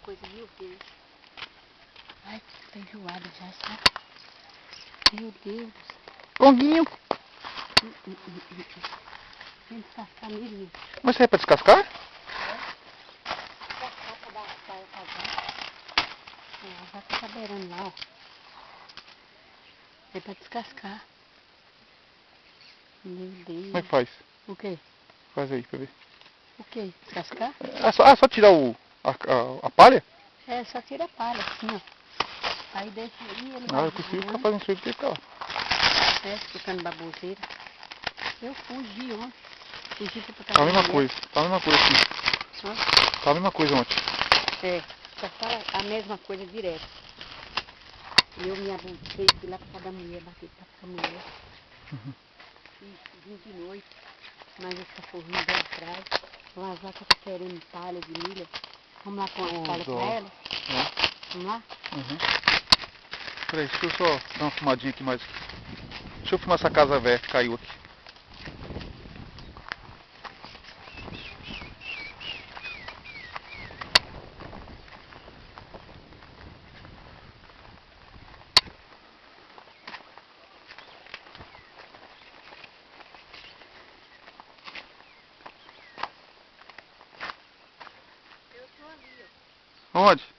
coisa, meu Deus. Ai, tô enjoada já, sabe? Meu Deus. Longuinho. Vem descascar mesmo. Mas isso aí é pra descascar? Descascar pra dar pra casar. A vaca tá beirando lá, ó. É pra descascar. Meu Deus. Como é que faz? O quê? Faz aí pra ver. O quê? Descascar? Só tirar a palha? É, só tira a palha, assim, ó. Aí deixa aí, ele Ah, vai eu prefiro ficar virando. fazendo isso aí do que ficar lá. É, ficando baboseira. Eu fugi ontem. Fugi pra Tá a mesma mulher. coisa. Tá a mesma coisa aqui. Hã? Tá a mesma coisa ontem. É, só fala a mesma coisa direto. Eu me abusei, fui lá pra casa da mulher, bati pra essa mulher. E vim de noite, mas os cachorrinhos vêm atrás. Uma vaca tá querendo palha de milha. Vamos lá com as palhas pra ela? Vamos lá? Uhum. Peraí, deixa eu só dar uma fumadinha aqui mais. Deixa eu filmar essa casa velha que caiu aqui. Eu tô ali, ó. Onde?